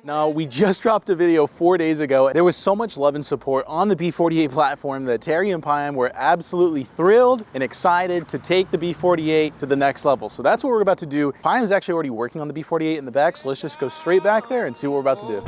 Now, we just dropped a video 4 days ago. There was so much love and support on the B48 platform that Terry and Payam were absolutely thrilled and excited to take the B48 to the next level. So that's what we're about to do. Payam's actually already working on the B48 in the back, so let's just go straight back there and see what we're about to do.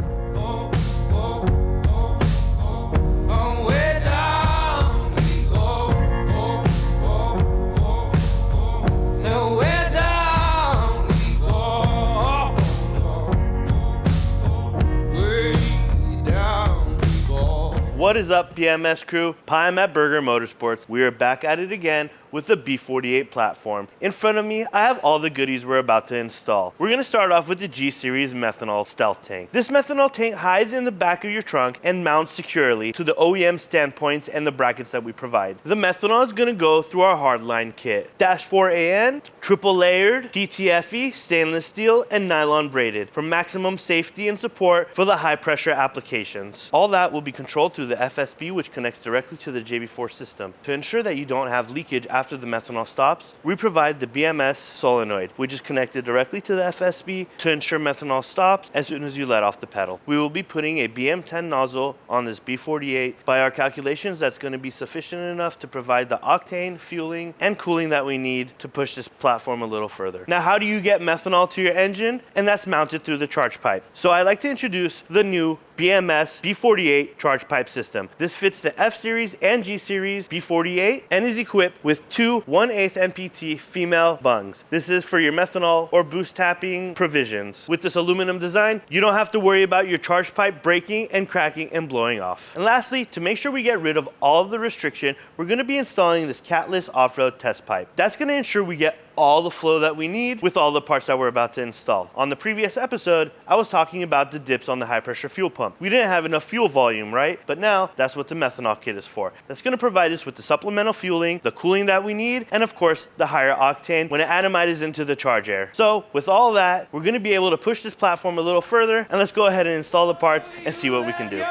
What is up, PMS crew? Payam at Burger Motorsports. We are back at it again with the B48 platform. In front of me, I have all the goodies we're about to install. We're gonna start off with the G-Series methanol stealth tank. This methanol tank hides in the back of your trunk and mounts securely to the OEM standpoints and the brackets that we provide. The methanol is gonna go through our hardline kit. Dash 4AN, triple layered, PTFE, stainless steel, and nylon braided for maximum safety and support for the high pressure applications. All that will be controlled through the FSB, which connects directly to the JB4 system. To ensure that you don't have leakage after the methanol stops, we provide the BMS solenoid, which is connected directly to the FSB to ensure methanol stops as soon as you let off the pedal. We will be putting a BM10 nozzle on this B48. By our calculations, that's going to be sufficient enough to provide the octane, fueling, and cooling that we need to push this platform a little further. Now, how do you get methanol to your engine? And that's mounted through the charge pipe. So I like to introduce the new BMS B48 charge pipe system. This fits the F-Series and G-Series B48 and is equipped with two 1/8 NPT female bungs. This is for your methanol or boost tapping provisions. With this aluminum design, you don't have to worry about your charge pipe breaking and cracking and blowing off. And lastly, to make sure we get rid of all of the restriction, we're going to be installing this catless off-road test pipe. That's going to ensure we get all the flow that we need with all the parts that we're about to install. On the previous episode, I was talking about the dips on the high pressure fuel pump. We didn't have enough fuel volume, right? But now that's what the methanol kit is for. That's gonna provide us with the supplemental fueling, the cooling that we need, and of course, the higher octane when it atomizes into the charge air. So with all that, we're gonna be able to push this platform a little further, and let's go ahead and install the parts and see what we can do.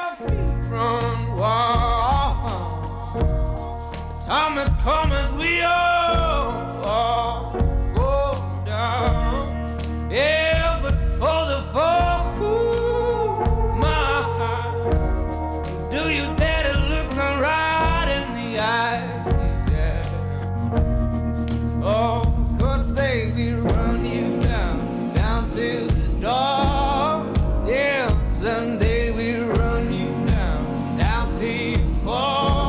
Thomas, come as we all go down. Yeah, but for the folk who my heart, do you dare to look me right in the eyes? Yeah. Oh, 'cause they will run you down to the door. Yeah, someday we'll run you down till you fall.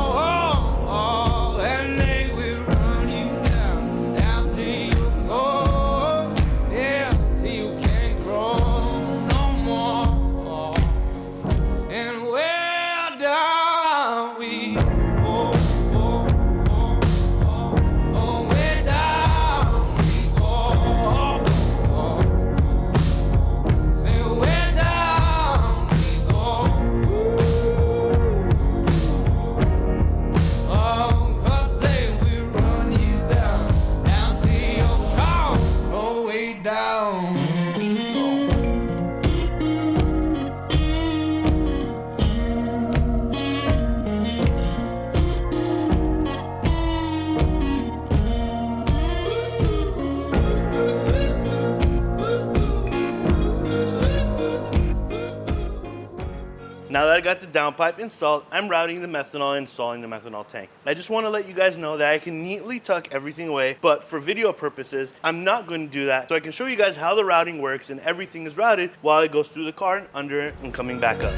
Now that I got the downpipe installed, I'm routing the methanol and installing the methanol tank. I just want to let you guys know that I can neatly tuck everything away, but for video purposes, I'm not going to do that. So I can show you guys how the routing works and everything is routed while it goes through the car and under it and coming back up.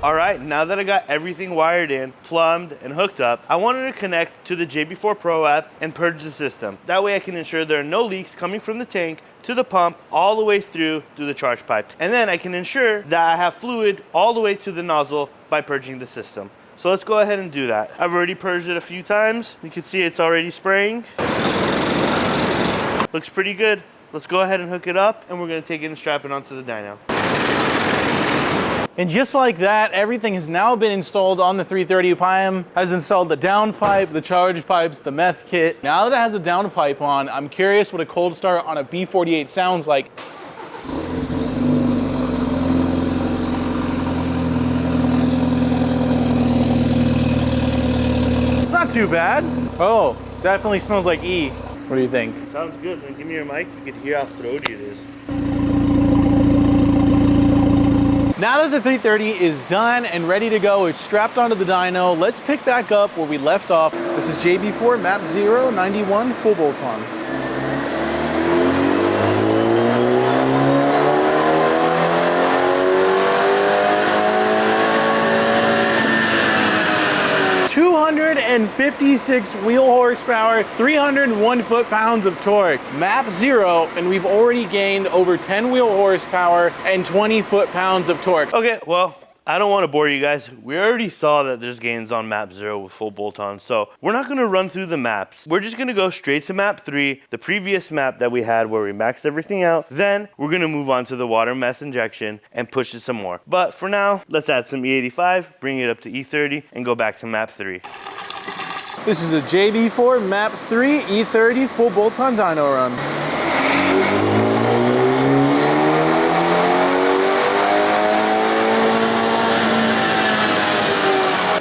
All right, now that I got everything wired in, plumbed, and hooked up, I wanted to connect to the JB4 Pro app and purge the system. That way I can ensure there are no leaks coming from the tank to the pump all the way through the charge pipe. And then I can ensure that I have fluid all the way to the nozzle by purging the system. So let's go ahead and do that. I've already purged it a few times. You can see it's already spraying. Looks pretty good. Let's go ahead and hook it up, and we're gonna take it and strap it onto the dyno. And just like that, everything has now been installed on the 330. Payam has installed the downpipe, the charge pipes, the meth kit. Now that it has a downpipe on, I'm curious what a cold start on a B48 sounds like. It's not too bad. Oh, definitely smells like E. What do you think? Sounds good. Then give me your mic. You can hear how throaty it is. Now that the 330 is done and ready to go, it's strapped onto the dyno, let's pick back up where we left off. This is JB4 Map 091 full bolt-on. ...256 wheel horsepower, 301 foot-pounds of torque. Map 0, and we've already gained over 10 wheel horsepower and 20 foot-pounds of torque. Okay, well, I don't want to bore you guys. We already saw that there's gains on map 0 with full bolt-on, so we're not going to run through the maps. We're just going to go straight to map 3, the previous map that we had where we maxed everything out. Then we're going to move on to the water meth injection and push it some more. But for now, let's add some E85, bring it up to E30, and go back to map 3. This is a JB4 Map 3 E30 full bolt-on dyno run.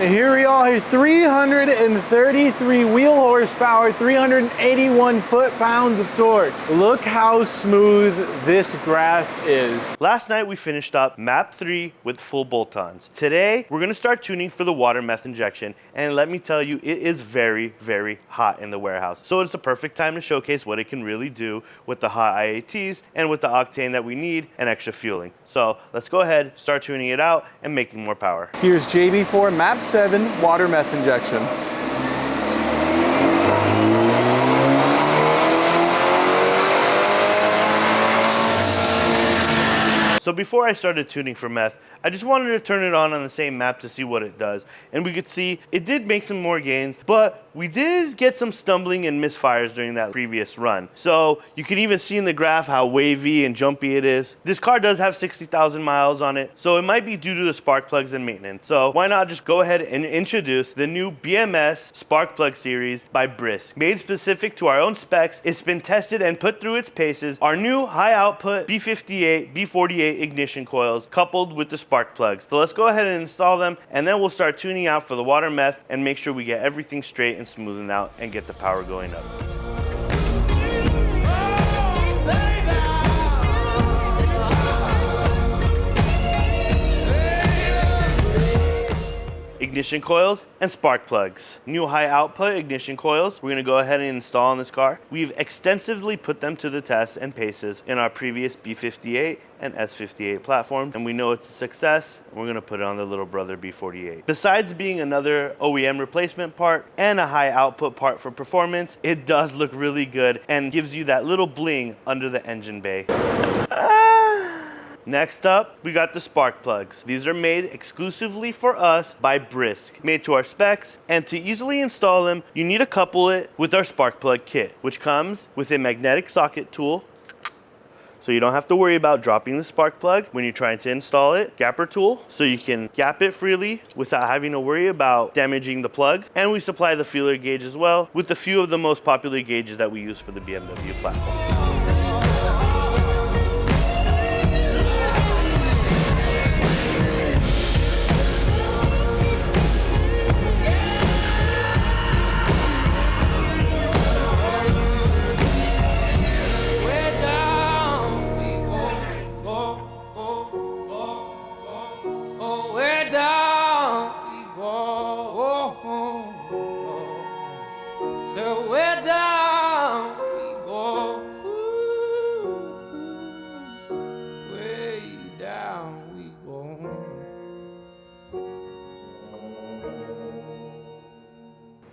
And here we are, 333 wheel horsepower, 381 foot-pounds of torque. Look how smooth this graph is. Last night we finished up map 3 with full bolt-ons. Today we're going to start tuning for the water meth injection, and let me tell you, it is very, very hot in the warehouse. So it's the perfect time to showcase what it can really do with the hot IATs and with the octane that we need and extra fueling. So let's go ahead, start tuning it out and making more power. Here's JB4 Map 7 water meth injection. So before I started tuning for meth, I just wanted to turn it on the same map to see what it does. And we could see it did make some more gains, but we did get some stumbling and misfires during that previous run. So you can even see in the graph how wavy and jumpy it is. This car does have 60,000 miles on it, so it might be due to the spark plugs and maintenance. So why not just go ahead and introduce the new BMS spark plug series by Brisk. Made specific to our own specs, it's been tested and put through its paces. Our new high output B58, B48 ignition coils coupled with the spark plugs. So let's go ahead and install them, and then we'll start tuning out for the water meth and make sure we get everything straight and smoothing out and get the power going up. Ignition coils and spark plugs. New high output ignition coils we're going to go ahead and install in this car. We've extensively put them to the test and paces in our previous B58 and S58 platforms, and we know it's a success. We're going to put it on the little brother B48. Besides being another OEM replacement part and a high output part for performance, it does look really good and gives you that little bling under the engine bay. Next up, we got the spark plugs. These are made exclusively for us by Brisk, made to our specs, and to easily install them, you need to couple it with our spark plug kit, which comes with a magnetic socket tool, so you don't have to worry about dropping the spark plug when you're trying to install it. Gapper tool, so you can gap it freely without having to worry about damaging the plug. And we supply the feeler gauge as well, with a few of the most popular gauges that we use for the BMW platform.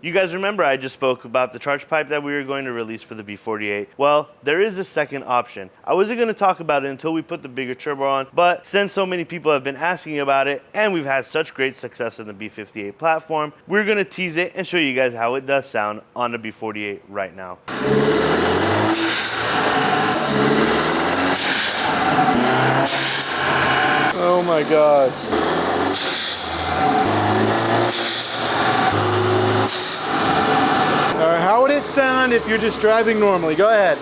You guys remember I just spoke about the charge pipe that we were going to release for the B48. Well, there is a second option. I wasn't going to talk about it until we put the bigger turbo on, but since so many people have been asking about it and we've had such great success in the B58 platform, we're going to tease it and show you guys how it does sound on the B48 right now. Oh my gosh. All right, how would it sound if you're just driving normally? Go ahead.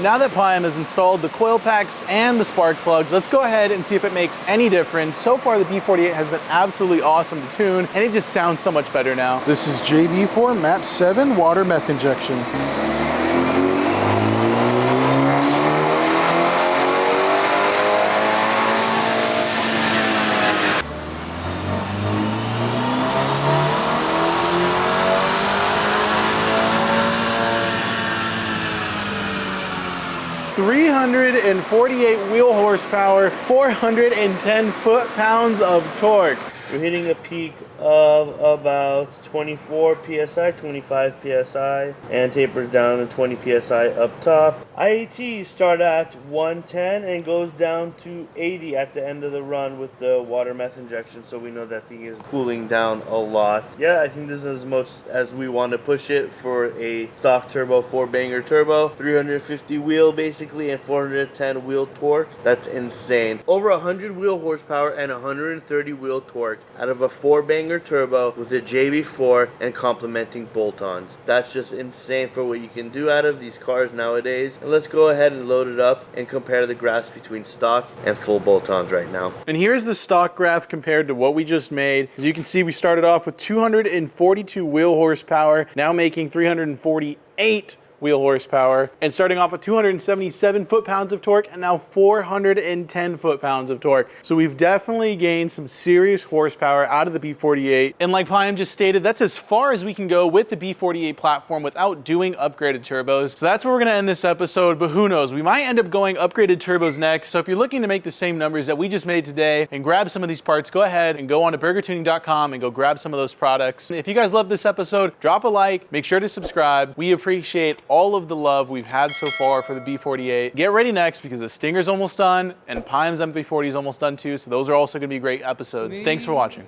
Now that Payam has installed the coil packs and the spark plugs, let's go ahead and see if it makes any difference. So far, the B48 has been absolutely awesome to tune, and it just sounds so much better now. This is JB4 MAP 7 water meth injection. .348 wheel horsepower, 410 foot-pounds of torque. We're hitting a peak of about 24 psi, 25 psi, and tapers down to 20 psi up top. IAT start at 110 and goes down to 80 at the end of the run with the water meth injection, so we know that thing is cooling down a lot. Yeah, I think this is as much as we want to push it for a stock turbo 4-banger turbo. 350 wheel basically and 410 wheel torque. That's insane. Over 100 wheel horsepower and 130 wheel torque out of a 4-banger turbo with a JB4 and complementing bolt-ons. That's just insane for what you can do out of these cars nowadays. And let's go ahead and load it up and compare the graphs between stock and full bolt-ons right now. And here's the stock graph compared to what we just made. As you can see, we started off with 242 wheel horsepower, now making 348 wheel horsepower, and starting off with 277 foot-pounds of torque and now 410 foot-pounds of torque. So we've definitely gained some serious horsepower out of the B48. And like Payam just stated, that's as far as we can go with the B48 platform without doing upgraded turbos. So that's where we're gonna end this episode, but who knows, we might end up going upgraded turbos next. So if you're looking to make the same numbers that we just made today and grab some of these parts, go ahead and go on to burgertuning.com and go grab some of those products. If you guys love this episode, drop a like, make sure to subscribe. We appreciate all of the love we've had so far for the B48. Get ready next because the Stinger's almost done and Payam's MP40 is almost done too, so those are also gonna be great episodes. Thanks for watching.